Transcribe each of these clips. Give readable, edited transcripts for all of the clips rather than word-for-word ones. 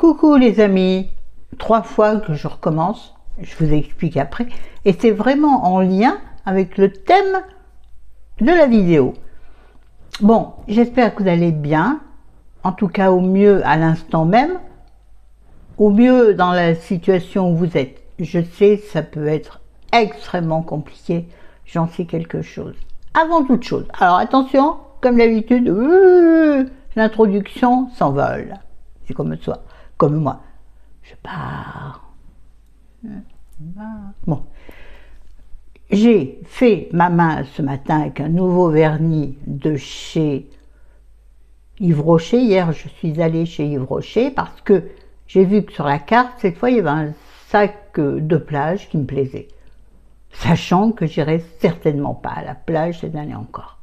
Coucou les amis, 3 fois que je recommence, je vous explique après, et c'est vraiment en lien avec le thème de la vidéo. Bon, j'espère que vous allez bien, en tout cas au mieux à l'instant même, au mieux dans la situation où vous êtes. Je sais, ça peut être extrêmement compliqué, j'en sais quelque chose. Avant toute chose, alors attention, comme d'habitude, l'introduction s'envole. C'est comme toi, comme moi. Je pars. Bon. J'ai fait ma main ce matin avec un nouveau vernis de chez Yves Rocher. Hier, je suis allée chez Yves Rocher parce que j'ai vu que sur la carte, cette fois, il y avait un sac de plage qui me plaisait. Sachant que j'irai certainement pas à la plage cette année encore.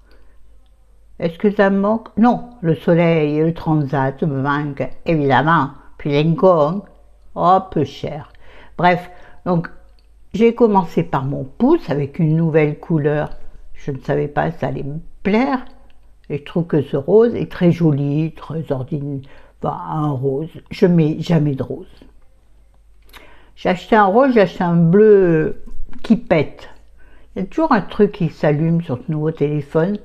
Est-ce que ça me manque? Non, le soleil et le transat me manquent, évidemment. Puis l'incon, oh, peu cher. Bref, donc j'ai commencé par mon pouce avec une nouvelle couleur. Je ne savais pas si ça allait me plaire. Et je trouve que ce rose est très joli, très ordinaire. Enfin, un rose. Je mets jamais de rose. J'ai acheté un rose, j'ai acheté un bleu qui pète. Il y a toujours un truc qui s'allume sur ce nouveau téléphone.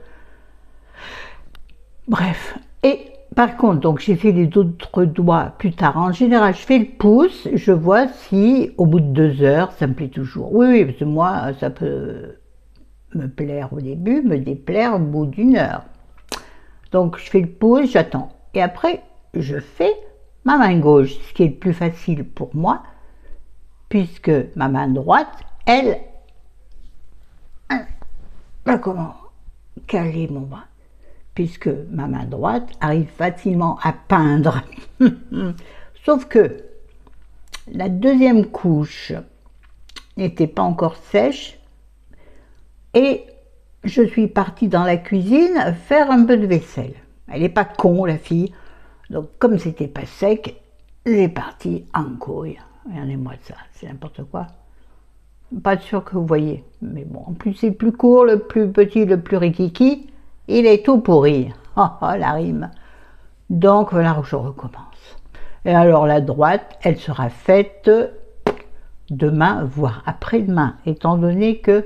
Bref. Et par contre, donc j'ai fait les autres doigts plus tard. En général, je fais le pouce, je vois si au bout de 2 heures, ça me plaît toujours. Oui, parce que moi, ça peut me plaire au début, me déplaire au bout d'1 heure. Donc je fais le pouce, j'attends. Et après, je fais ma main gauche, ce qui est le plus facile pour moi, puisque ma main droite, elle, comment caler mon bras, puisque ma main droite arrive facilement à peindre. Sauf que la deuxième couche n'était pas encore sèche et je suis partie dans la cuisine faire un peu de vaisselle. Elle n'est pas con, la fille. Donc comme c'était pas sec, j'ai parti en couille. Regardez-moi ça, c'est n'importe quoi. Pas sûr que vous voyez, mais bon, en plus c'est le plus court, le plus petit, le plus rikiki, il est tout pourri. Oh, oh, la rime. Donc voilà où je recommence. Et alors la droite, elle sera faite demain, voire après-demain, étant donné que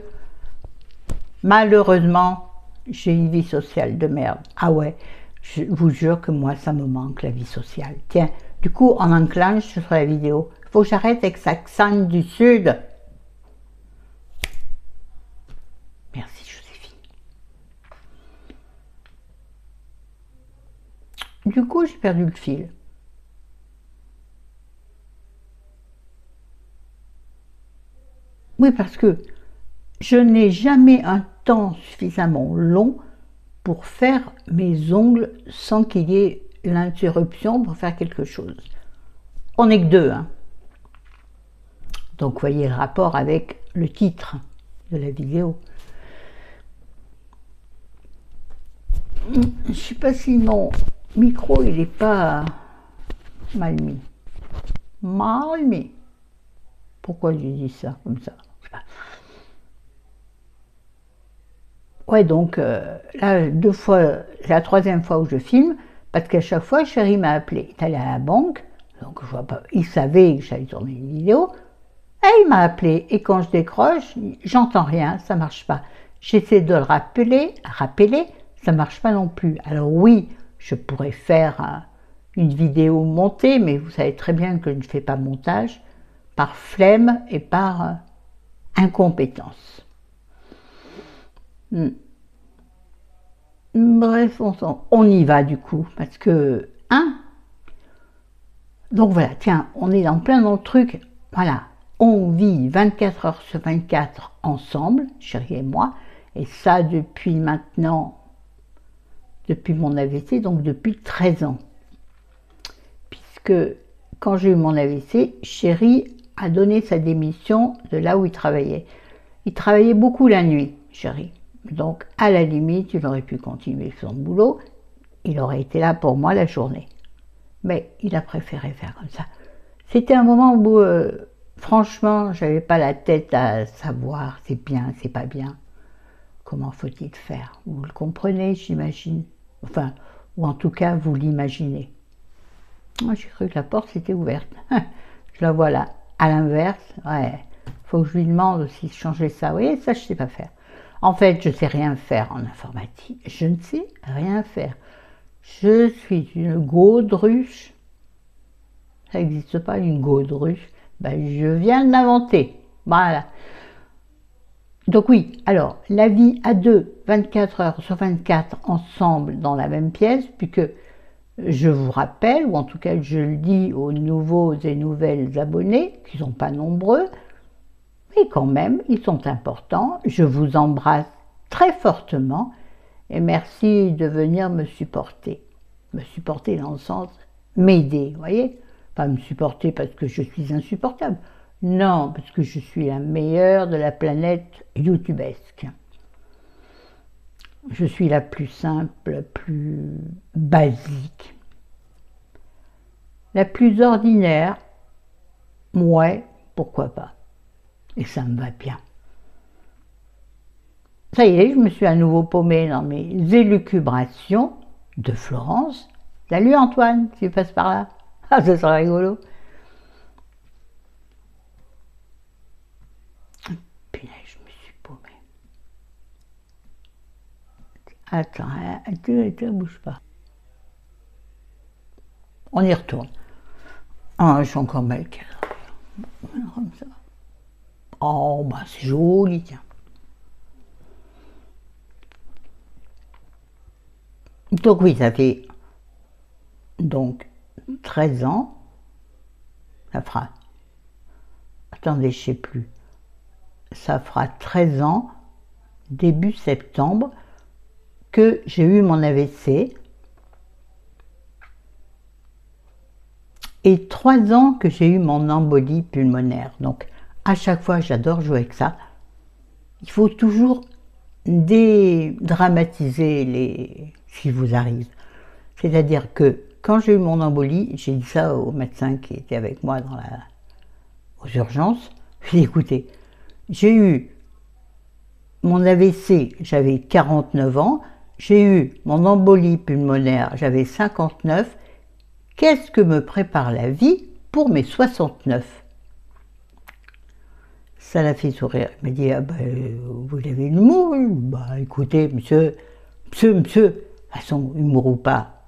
malheureusement, j'ai une vie sociale de merde. Ah ouais, je vous jure que moi, ça me manque la vie sociale. Tiens, du coup, on enclenche sur la vidéo. Il faut que j'arrête avec cet accent du Sud. Merci Joséphine. Du coup, j'ai perdu le fil. Oui, parce que je n'ai jamais un temps suffisamment long pour faire mes ongles sans qu'il y ait l'interruption pour faire quelque chose. On n'est que 2, hein. Donc, vous voyez le rapport avec le titre de la vidéo. Je ne sais pas si mon micro, il n'est pas mal mis. Mal mis. Pourquoi j'ai dit ça comme ça? Ouais, donc là, 2 fois, c'est la 3e fois où je filme, parce qu'à chaque fois, chérie m'a appelé. Il est allé à la banque, donc je vois pas, il savait que j'allais tourner une vidéo, et il m'a appelé. Et quand je décroche, j'entends rien, ça marche pas. J'essaie de le rappeler, ça marche pas non plus. Alors oui, je pourrais faire une vidéo montée, mais vous savez très bien que je ne fais pas montage, par flemme et par incompétence. Bref, on y va du coup, parce que, hein? Donc voilà, tiens, on est en plein dans le truc, voilà, on vit 24 heures sur 24 ensemble, chérie et moi, et ça depuis maintenant, depuis mon AVC, donc depuis 13 ans. Puisque quand j'ai eu mon AVC, chérie a donné sa démission de là où il travaillait. Il travaillait beaucoup la nuit, chérie. Donc, à la limite, il aurait pu continuer son boulot, il aurait été là pour moi la journée. Mais il a préféré faire comme ça. C'était un moment où, franchement, je n'avais pas la tête à savoir c'est bien, c'est pas bien. Comment faut-il faire? Vous le comprenez, j'imagine. Enfin, ou en tout cas, vous l'imaginez. Moi, j'ai cru que la porte était ouverte. Je la vois là, à l'inverse. Ouais, faut que je lui demande si changer ça. Oui, ça, je sais pas faire. En fait, je sais rien faire en informatique. Je ne sais rien faire. Je suis une gaudruche. Ça n'existe pas, une gaudruche. Ben, je viens de l'inventer. Voilà. Donc oui, alors, la vie à deux, 24 heures sur 24, ensemble dans la même pièce, puisque je vous rappelle, ou en tout cas je le dis aux nouveaux et nouvelles abonnés, qui ne sont pas nombreux, mais quand même, ils sont importants. Je vous embrasse très fortement et merci de venir me supporter. Me supporter dans le sens m'aider, vous voyez? Pas me supporter parce que je suis insupportable. Non, parce que je suis la meilleure de la planète youtubesque. Je suis la plus simple, la plus basique. La plus ordinaire, ouais, pourquoi pas. Et ça me va bien. Ça y est, je me suis à nouveau paumée dans mes élucubrations de Florence. Salut Antoine, tu passes par là. Ah, ce sera rigolo. Punaise, je me suis paumée. Attends, bouge pas. On y retourne. Ah, je suis encore mal. Comme ça. Oh, bah c'est joli, tiens. Donc oui, ça fait donc 13 ans. Ça fera. Attendez, je ne sais plus. Ça fera 13 ans, début septembre, que j'ai eu mon AVC. Et 3 ans que j'ai eu mon embolie pulmonaire. Donc, à chaque fois, j'adore jouer avec ça. Il faut toujours dédramatiser ce qui vous arrive. C'est-à-dire que quand j'ai eu mon embolie, j'ai dit ça au médecin qui était avec moi aux urgences. J'ai dit, écoutez, j'ai eu mon AVC, j'avais 49 ans. J'ai eu mon embolie pulmonaire, j'avais 59. Qu'est-ce que me prépare la vie pour mes 69? Ça l'a fait sourire. Il m'a dit, ah ben, vous avez l'humour? Bah écoutez, monsieur, de toute façon, humour ou pas,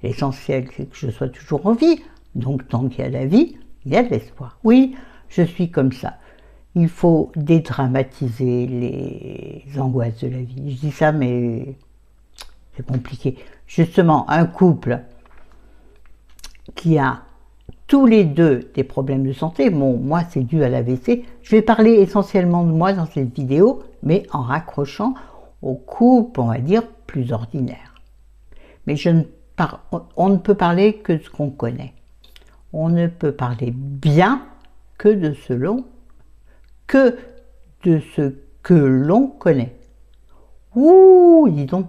l'essentiel c'est que je sois toujours en vie. Donc tant qu'il y a la vie, il y a de l'espoir. Oui, je suis comme ça. Il faut dédramatiser les angoisses de la vie. Je dis ça, mais c'est compliqué. Justement, un couple qui a tous les deux des problèmes de santé, bon, moi c'est dû à l'AVC, je vais parler essentiellement de moi dans cette vidéo, mais en raccrochant au couple, on va dire, plus ordinaire. Mais on ne peut parler que de ce qu'on connaît. On ne peut parler bien que de ce que l'on connaît. Ouh, dis donc,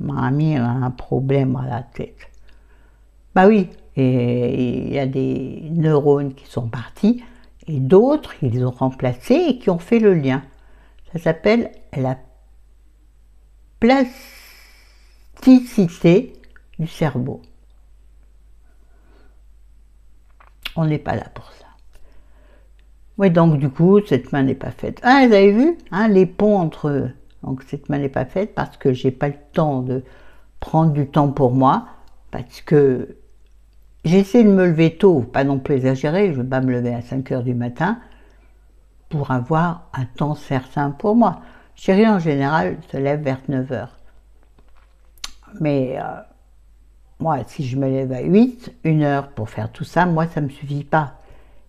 mamie elle a un problème à la tête. Bah oui, et il y a des neurones qui sont partis et d'autres, ils les ont remplacés et qui ont fait le lien. Ça s'appelle la plasticité du cerveau. On n'est pas là pour ça. Oui, donc du coup, cette main n'est pas faite. Ah, vous avez vu, hein, les ponts entre eux. Donc cette main n'est pas faite parce que j'ai pas le temps de prendre du temps pour moi, parce que j'essaie de me lever tôt, pas non plus exagérer, je ne vais pas me lever à 5 h du matin pour avoir un temps certain pour moi. Chérie, en général, se lève vers 9 h. Mais moi, si je me lève à 8, 1 heure pour faire tout ça, moi, ça ne me suffit pas.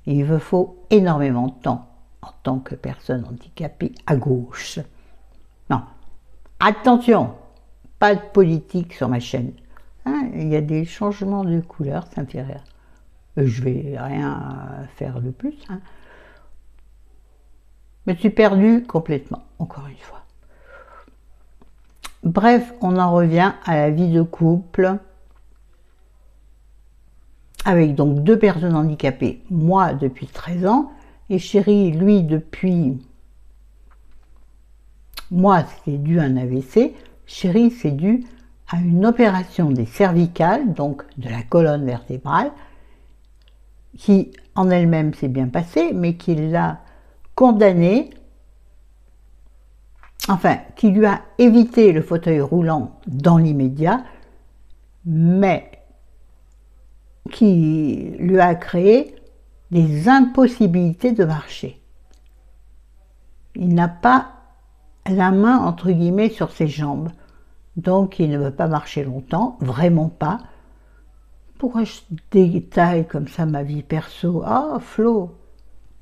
Il me faut énormément de temps en tant que personne handicapée à gauche. Non, attention, pas de politique sur ma chaîne. Hein, il y a des changements de couleur, ça me fait rire. Je vais rien faire de plus. Hein. Je me suis perdue complètement, encore une fois. Bref, on en revient à la vie de couple, avec donc 2 personnes handicapées, moi depuis 13 ans, et Chéri, lui, depuis... Moi, c'est dû à un AVC, Chéri, c'est dû à une opération des cervicales, donc de la colonne vertébrale, qui en elle-même s'est bien passée, mais qui l'a condamnée, enfin, qui lui a évité le fauteuil roulant dans l'immédiat, mais qui lui a créé des impossibilités de marcher. Il n'a pas la main, entre guillemets, sur ses jambes. Donc, il ne veut pas marcher longtemps, vraiment pas. Pourquoi je détaille comme ça ma vie perso? Ah, Flo!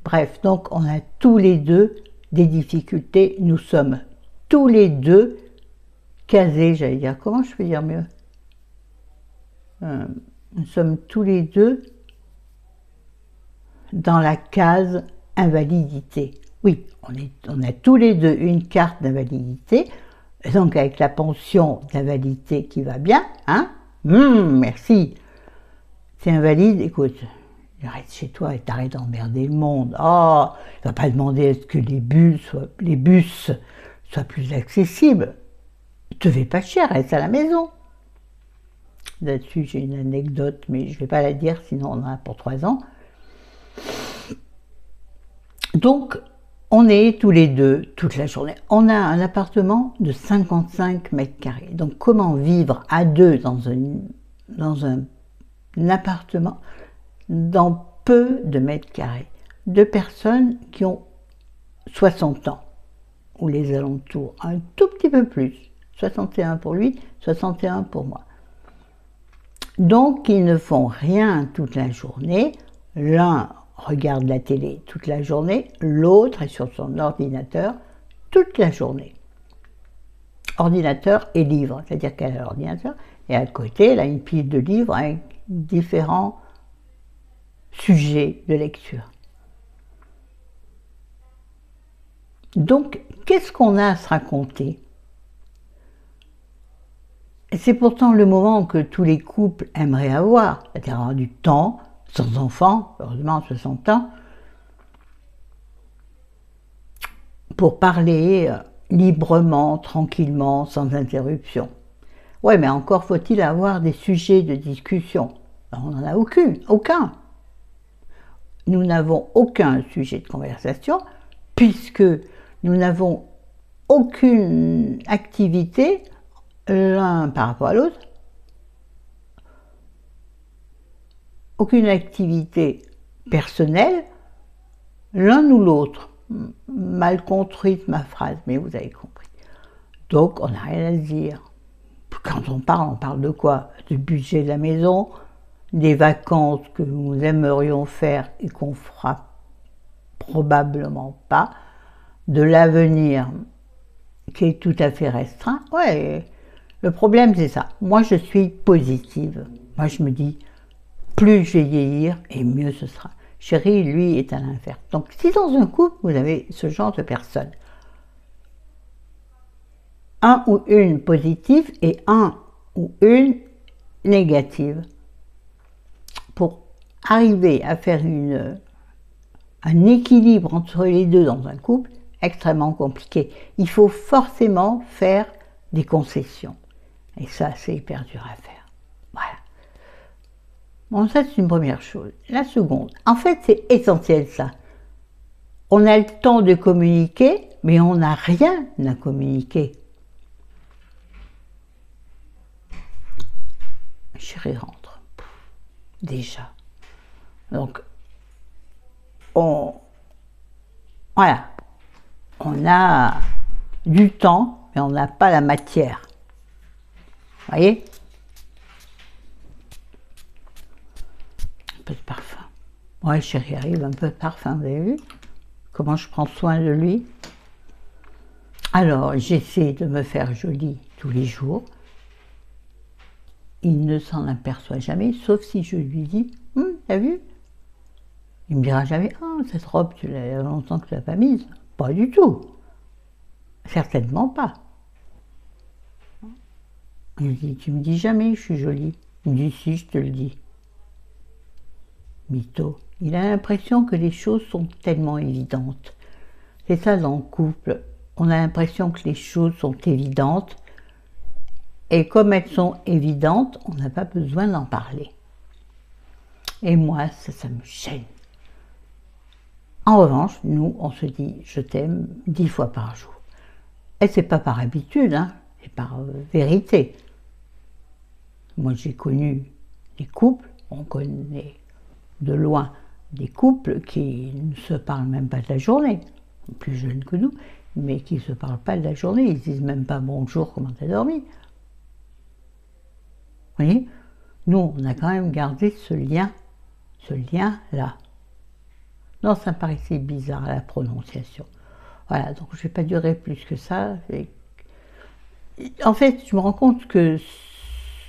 Bref, donc on a tous les deux des difficultés. Nous sommes tous les deux casés, j'allais dire. Comment je peux dire mieux? Nous sommes tous les deux dans la case invalidité. Oui, on a tous les deux une carte d'invalidité, donc avec la pension d'invalidité qui va bien, hein? Merci. C'est invalide, écoute, reste chez toi et t'arrêtes d'emmerder le monde. Oh, il va pas demander à ce que les bus soient plus accessibles. Te fais pas cher, reste à la maison. Là-dessus, j'ai une anecdote, mais je ne vais pas la dire, sinon on en a pour 3 ans. Donc, on est tous les deux toute la journée. On a un appartement de 55 mètres carrés. Donc, comment vivre à deux dans un appartement dans peu de mètres carrés? Deux personnes qui ont 60 ans, ou les alentours, un tout petit peu plus. 61 pour lui, 61 pour moi. Donc, ils ne font rien toute la journée. L'un regarde la télé toute la journée, l'autre est sur son ordinateur toute la journée. Ordinateur et livre, c'est-à-dire qu'elle a l'ordinateur, et à côté, elle a une pile de livres avec différents sujets de lecture. Donc, qu'est-ce qu'on a à se raconter? C'est pourtant le moment que tous les couples aimeraient avoir, c'est-à-dire avoir du temps, sans enfants, heureusement à 60 ans, pour parler librement, tranquillement, sans interruption. Ouais, mais encore faut-il avoir des sujets de discussion. On n'en a aucun. Nous n'avons aucun sujet de conversation, puisque nous n'avons aucune activité l'un par rapport à l'autre, aucune activité personnelle, l'un ou l'autre. Mal construite ma phrase, mais vous avez compris. Donc, on n'a rien à se dire. Quand on parle de quoi? Du budget de la maison, des vacances que nous aimerions faire et qu'on fera probablement pas, de l'avenir qui est tout à fait restreint. Ouais, le problème c'est ça. Moi, je suis positive. Moi, je me dis, plus je vais vieillir et mieux ce sera. Chéri, lui, est à l'inverse. Donc, si dans un couple, vous avez ce genre de personnes, un ou une positive et un ou une négative, pour arriver à faire un équilibre entre les deux dans un couple, extrêmement compliqué. Il faut forcément faire des concessions. Et ça, c'est hyper dur à faire. Voilà. Bon, ça, c'est une première chose. La seconde, en fait, c'est essentiel, ça. On a le temps de communiquer, mais on n'a rien à communiquer. Chérie rentre. Déjà. Donc, voilà. On a du temps, mais on n'a pas la matière. Vous voyez? Un peu de parfum. Ouais, chérie arrive, un peu de parfum, vous avez vu? Comment je prends soin de lui? Alors, j'essaie de me faire jolie tous les jours. Il ne s'en aperçoit jamais, sauf si je lui dis, t'as vu? Il me dira jamais, ah, cette robe, tu l'as longtemps que tu l'as pas mise. Pas du tout. Certainement pas. Il me dit, tu me dis jamais, je suis jolie. Il me dit, si, je te le dis. Mytho. Il a l'impression que les choses sont tellement évidentes. C'est ça dans le couple. On a l'impression que les choses sont évidentes Et comme elles sont évidentes, on n'a pas besoin d'en parler. Et moi, ça me gêne. En revanche, nous, on se dit « je t'aime » 10 fois par jour. Et c'est pas par habitude, hein, c'est par vérité. Moi, j'ai connu des couples, on connaît de loin des couples qui ne se parlent même pas de la journée, plus jeunes que nous, mais qui ne se parlent pas de la journée, ils ne disent même pas « bonjour, comment t'as dormi ?» Vous voyez, nous, on a quand même gardé ce lien-là. Non, ça me paraissait bizarre, la prononciation. Voilà, donc je ne vais pas durer plus que ça. En fait, je me rends compte que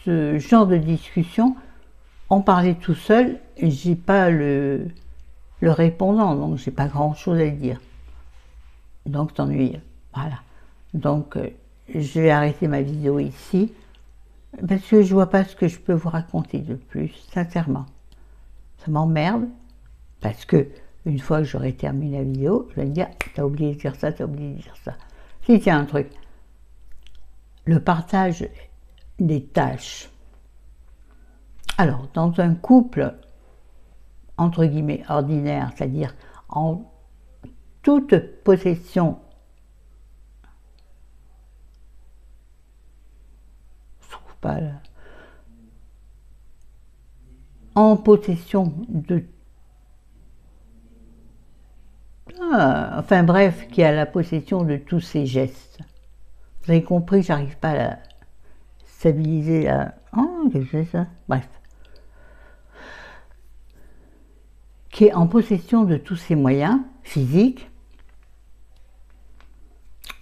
ce genre de discussion, en parler tout seul, j'ai pas le répondant, donc j'ai pas grand-chose à dire. Donc t'ennuies. Voilà. Donc je vais arrêter ma vidéo ici, parce que je vois pas ce que je peux vous raconter de plus, sincèrement. Ça m'emmerde, parce que une fois que j'aurai terminé la vidéo, je vais me dire, t'as oublié de dire ça, t'as oublié de dire ça. Si, tiens, un truc. Le partage des tâches. Alors, dans un couple, entre guillemets, ordinaire, c'est-à-dire en toute possession, je trouve pas là, en possession de enfin bref, qui a la possession de tous ses gestes. Vous avez compris, j'arrive pas à la stabiliser la... Oh, qu'est-ce que c'est ça? Bref. Qui est en possession de tous ses moyens physiques,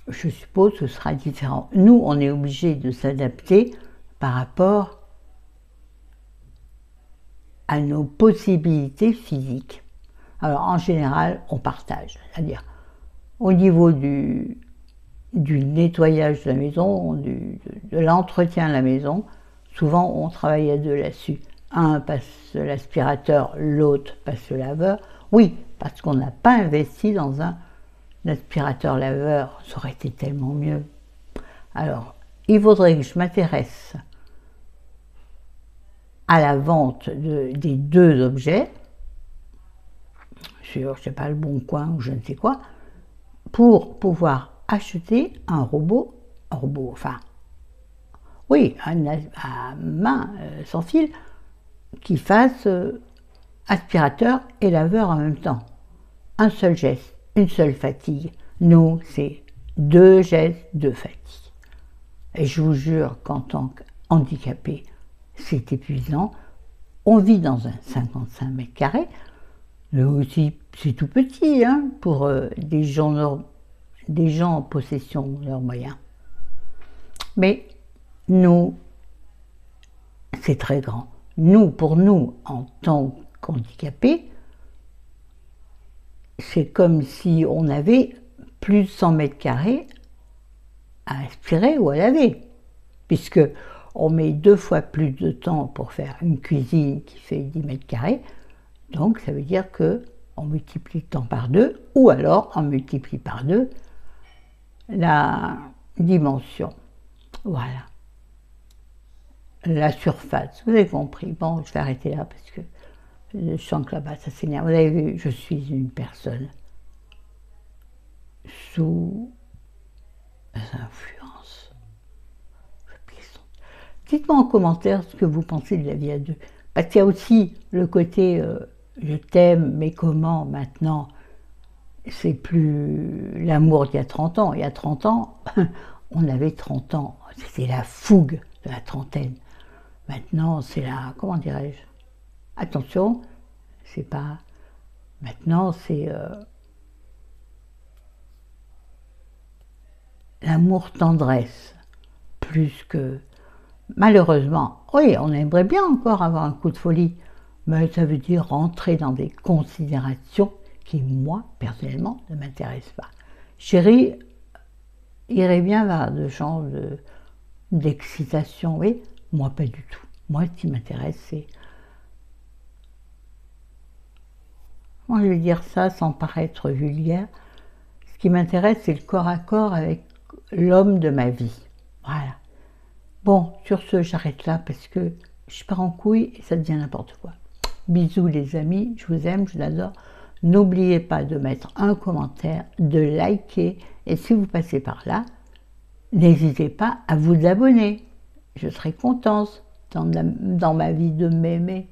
je suppose que ce sera différent. Nous, on est obligé de s'adapter par rapport à nos possibilités physiques. Alors, en général, on partage, c'est-à-dire au niveau du nettoyage de la maison, de l'entretien de la maison, souvent on travaille à deux là-dessus. Un passe l'aspirateur, l'autre passe le laveur. Oui, parce qu'on n'a pas investi dans un aspirateur-laveur, ça aurait été tellement mieux. Alors, il faudrait que je m'intéresse à la vente des deux objets, sur, je sais pas, le Bon Coin ou je ne sais quoi, pour pouvoir acheter un robot, enfin, oui, à main sans fil, qui fasse aspirateur et laveur en même temps. Un seul geste, une seule fatigue. Nous, c'est 2 gestes, 2 fatigues. Et je vous jure qu'en tant qu'handicapé, c'est épuisant. On vit dans un 55 mètres carrés, mais aussi c'est tout petit hein, pour des gens en possession de leurs moyens. Mais nous, c'est très grand. Nous, pour nous, en tant qu'handicapés, c'est comme si on avait plus de 100 mètres carrés à aspirer ou à laver, puisque on met 2 fois plus de temps pour faire une cuisine qui fait 10 mètres carrés, donc ça veut dire que on multiplie le temps par 2, ou alors on multiplie par 2 la dimension. Voilà. La surface, vous avez compris. Bon, je vais arrêter là parce que je sens que là-bas ça s'énerve. Vous avez vu, je suis une personne sous influence. Dites-moi en commentaire ce que vous pensez de la vie à deux. Parce qu'il y a aussi le côté je t'aime, mais comment maintenant? C'est plus l'amour d'il y a 30 ans. Il y a 30 ans, on avait 30 ans. C'était la fougue de la trentaine. Maintenant, c'est la... Comment dirais-je? Attention, c'est pas... Maintenant, c'est... l'amour-tendresse. Plus que... Malheureusement, oui, on aimerait bien encore avoir un coup de folie, mais ça veut dire rentrer dans des considérations qui, moi, personnellement, ne m'intéressent pas. Chérie irait bien vers de genre d'excitation, oui, moi pas du tout. Moi, ce qui m'intéresse, c'est... Moi, je vais dire ça sans paraître vulgaire. Ce qui m'intéresse, c'est le corps à corps avec l'homme de ma vie. Voilà. Bon, sur ce, j'arrête là parce que je pars en couille et ça devient n'importe quoi. Bisous les amis, je vous aime, je vous adore. N'oubliez pas de mettre un commentaire, de liker et si vous passez par là, n'hésitez pas à vous abonner. Je serai contente dans ma vie de m'aimer.